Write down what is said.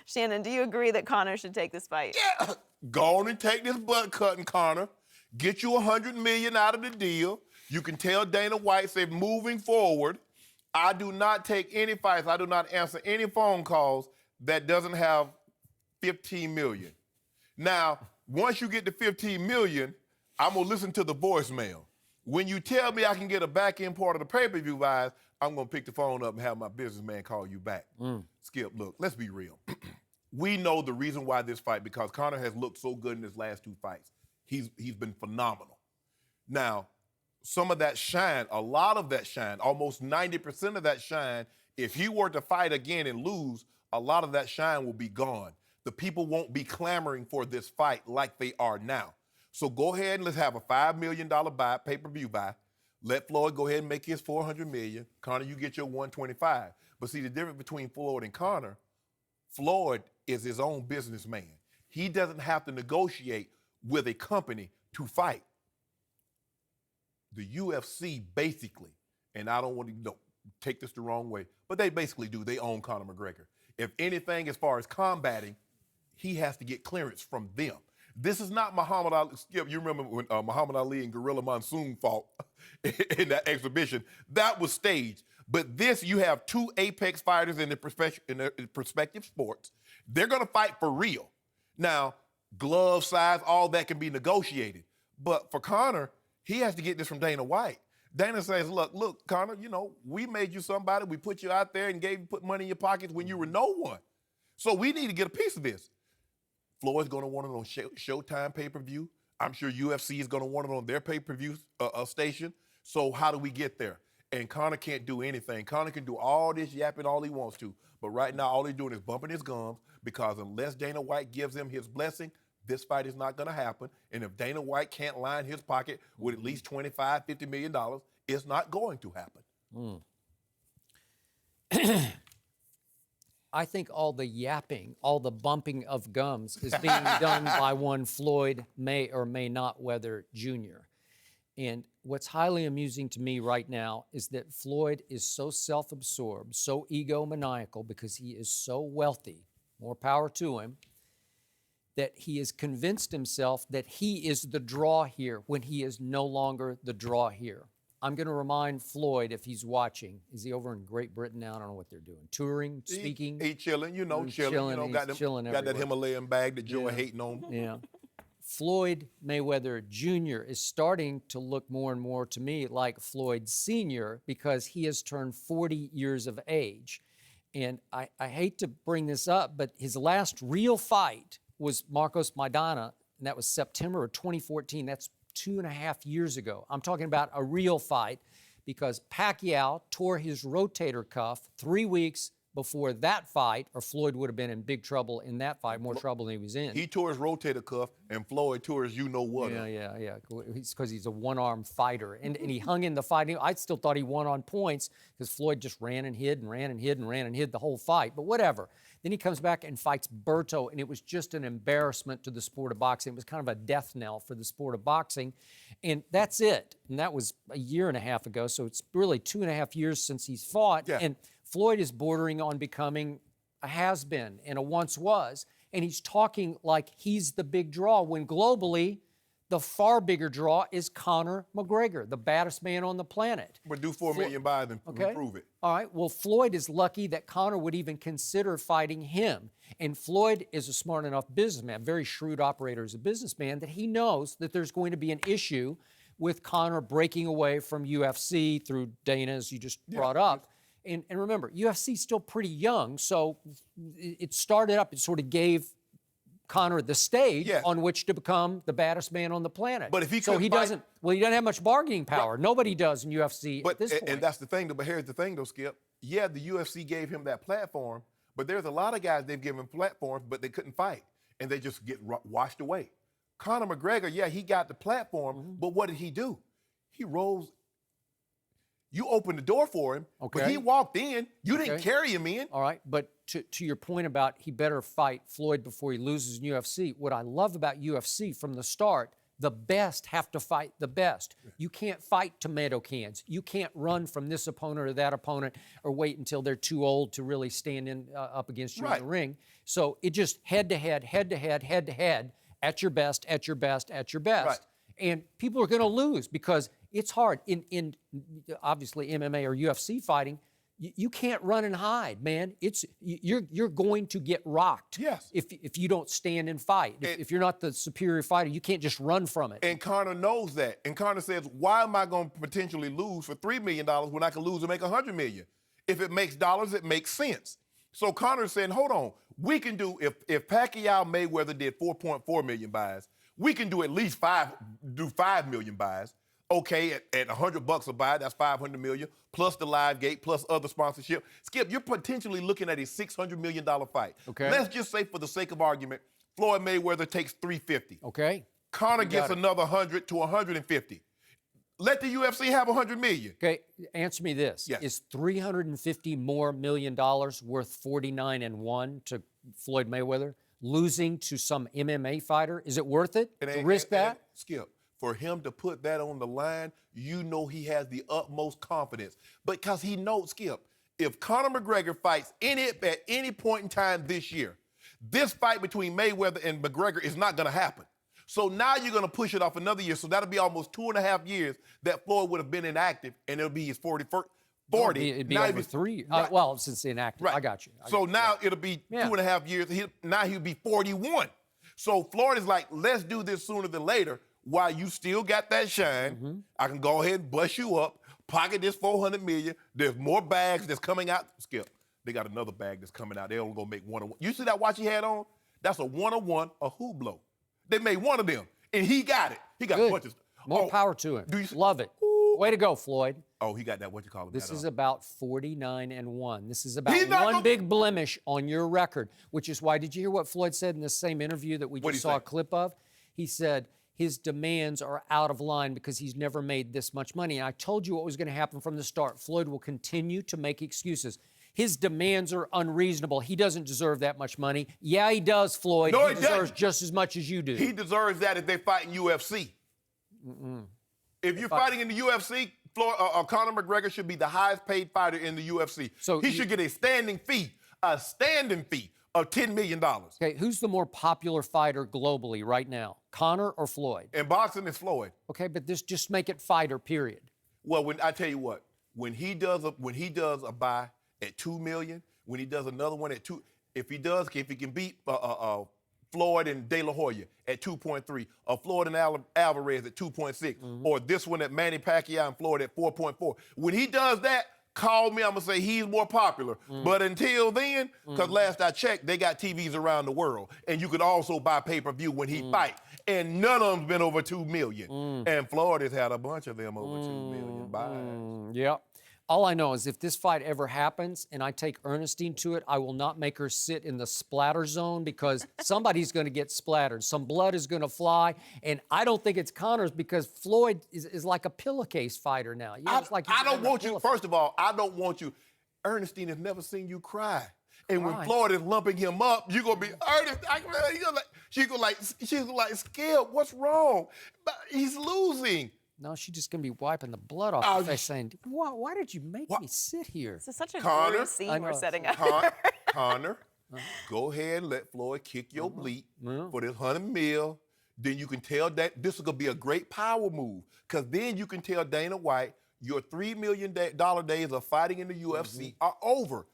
Shannon, do you agree that Conor should take this fight? Yeah, go on and take this butt cutting, Conor. Get you $100 million out of the deal. You can tell Dana White, say, moving forward, I do not take any fights. I do not answer any phone calls that doesn't have $15 million. Now, once you get to $15 million, I'm going to listen to the voicemail. When you tell me I can get a back-end part of the pay-per-view buys, I'm going to pick the phone up and have my businessman call you back. Skip, look, let's be real. We know the reason why this fight, because Conor has looked so good in his last two fights. He's been phenomenal. Now, some of that shine, a lot of that shine, almost 90% of that shine, if he were to fight again and lose, a lot of that shine will be gone. The people won't be clamoring for this fight like they are now. So go ahead and let's have a $5 million buy, pay-per-view buy. Let Floyd go ahead and make his $400 million. Conor, you get your $125. But see, the difference between Floyd and Conor, Floyd is his own businessman. He doesn't have to negotiate with a company to fight. The UFC basically, and I don't want to take this the wrong way, but they basically do. They own Conor McGregor. If anything, as far as combating, he has to get clearance from them. This is not Muhammad Ali. Skip, you remember when Muhammad Ali and Gorilla Monsoon fought in that exhibition? That was staged. But this, you have two apex fighters in the prospective sports. They're going to fight for real. Now, glove size, all that can be negotiated. But for Conor, he has to get this from Dana White. Dana says, look, Conor, you know, we made you somebody. We put you out there and put money in your pockets when you were no one. So we need to get a piece of this. Floyd's going to want it on Showtime pay-per-view. I'm sure UFC is going to want it on their pay-per-view station. So how do we get there? And Conor can't do anything. Conor can do all this yapping all he wants to. But right now, all he's doing is bumping his gums, because unless Dana White gives him his blessing, this fight is not going to happen. And if Dana White can't line his pocket with at least $25, $50 million, it's not going to happen. I think all the yapping, all the bumping of gums is being done by one Floyd May or may not Weather Jr. And what's highly amusing to me right now is that Floyd is so self-absorbed, so egomaniacal, because he is so wealthy, more power to him, that he has convinced himself that he is the draw here when he is no longer the draw here. I'm going to remind Floyd, if he's watching, is he over in Great Britain now? I don't know what they're doing. Touring, speaking? He chilling, chilling. Got that Himalayan bag that Joe hating on. Yeah. Floyd Mayweather Jr. is starting to look more and more to me like Floyd Sr. because he has turned 40 years of age. And I hate to bring this up, but his last real fight was Marcos Maidana, and that was September of 2014. That's 2.5 years ago. I'm talking about a real fight, because Pacquiao tore his rotator cuff 3 weeks before that fight, or Floyd would have been in big trouble in that fight, more trouble than he was in. He tore his rotator cuff, and Floyd tore his you-know-what. Yeah. It's because he's a one-arm fighter. And he hung in the fight. I still thought he won on points, because Floyd just ran and hid and ran and hid and ran and hid the whole fight. But whatever. Then he comes back and fights Berto, and it was just an embarrassment to the sport of boxing. It was kind of a death knell for the sport of boxing. And that's it. And that was a year and a half ago, so it's really 2.5 years since he's fought. Yeah. And Floyd is bordering on becoming a has-been and a once was. And he's talking like he's the big draw, when globally, the far bigger draw is Conor McGregor, the baddest man on the planet. But do $4 million buys and prove it. All right. Well, Floyd is lucky that Conor would even consider fighting him. And Floyd is a smart enough businessman, very shrewd operator as a businessman, that he knows that there's going to be an issue with Conor breaking away from UFC through Dana, as you just brought up. And remember, UFC is still pretty young, so it started up, it sort of gave Conor the stage on which to become the baddest man on the planet. But if he he doesn't have much bargaining power. Right. Nobody does in UFC at this point. And that's the thing, but here's the thing, though, Skip. Yeah, the UFC gave him that platform, but there's a lot of guys they've given platforms, but they couldn't fight, and they just get washed away. Conor McGregor, yeah, he got the platform, but what did he do? He rose. You opened the door for him, but he walked in. You didn't carry him in. All right, but to your point about he better fight Floyd before he loses in UFC, what I love about UFC from the start, The best have to fight the best. You can't fight tomato cans. You can't run from this opponent or that opponent or wait until they're too old to really stand up against you in the ring. So it just head to head, head to head, head to head, at your best, at your best, at your best. Right. And people are going to lose because it's hard. In obviously MMA or UFC fighting, you can't run and hide, man. You're going to get rocked. Yes. If you don't stand and fight. If you're not the superior fighter, you can't just run from it. And Conor knows that. And Conor says, why am I going to potentially lose for $3 million when I can lose and make $100 million? If it makes dollars, it makes sense. So Conor's saying, hold on, we can do, if Pacquiao Mayweather did 4.4 million buys, we can do at least 5 million buys. Okay, at $100 a buy, that's 500 million, plus the live gate, plus other sponsorship. Skip, you're potentially looking at a $600 million fight. Okay. Let's just say, for the sake of argument, Floyd Mayweather takes 350. Okay. Conor gets another 100 to 150. Let the UFC have 100 million. Okay, answer me this. Yes. Is $350 more million worth 49-1 to Floyd Mayweather? Losing to some MMA fighter? Is it worth it to risk that? Skip, for him to put that on the line, you know he has the utmost confidence. Because he knows, Skip, if Conor McGregor fights at any point in time this year, this fight between Mayweather and McGregor is not going to happen. So now you're going to push it off another year. So that'll be almost 2.5 years that Floyd would have been inactive, and it'll be his 41st. 40. It'd be now over 3. Right. Well, since inactive. Right. I got you. So now it'll be 2.5 years. Now he'll be 41. So Floyd is like, let's do this sooner than later while you still got that shine. Mm-hmm. I can go ahead and bust you up, pocket this $400 million. There's more bags that's coming out. Skip, they got another bag that's coming out. They're only going to make one of one. You see that watch he had on? That's a one-on-one, a Hublot. They made one of them, and he got it. He got Good. a bunch of stuff. More power to him. Do you Love it. Way to go, Floyd. Oh, he got that, what you call it? This is about 49-1. This is about He's not one gonna- big blemish on your record, which is why, did you hear what Floyd said in the same interview that we What'd just he saw say? a clip of? He said his demands are out of line because he's never made this much money. And I told you what was going to happen from the start. Floyd will continue to make excuses. His demands are unreasonable. He doesn't deserve that much money. Yeah, he does, Floyd. No, he he deserves doesn't. just as much as you do. He deserves that if they fight in UFC. If you're fighting in the UFC, Conor McGregor should be the highest paid fighter in the UFC. So he should get a standing fee of $10 million. Okay, who's the more popular fighter globally right now? Conor or Floyd? In boxing, it's Floyd. Okay, but this just make it fighter, period. Well, I tell you what, when he does a buy at $2 million, when he does another one at $2, if he can beat Floyd and De La Hoya at 2.3, or Floyd and Alvarez at 2.6, or this one at Manny Pacquiao and Floyd at 4.4. When he does that, call me, I'm going to say he's more popular. But until then, because last I checked, they got TVs around the world, and you could also buy pay-per-view when he fights. And none of them's been over 2 million. And Floyd has had a bunch of them over 2 million buys. Yep. All I know is if this fight ever happens and I take Ernestine to it, I will not make her sit in the splatter zone because somebody's going to get splattered. Some blood is going to fly. And I don't think it's Conor's because Floyd is like a pillowcase fighter now. You know, it's like I don't want you, first of all, I don't want you. Ernestine has never seen you cry. And when Floyd is lumping him up, you're going to be, Ernest, she's going to like, Skip, what's wrong? But he's losing. No, she's just going to be wiping the blood off her face saying, why did you make me sit here? This is such a Conor, grim scene we're setting up. Conor, go ahead and let Floyd kick your bleat for this $100 million. Then you can tell that this is going to be a great power move. Because then you can tell Dana White your $3 million days of fighting in the UFC are over.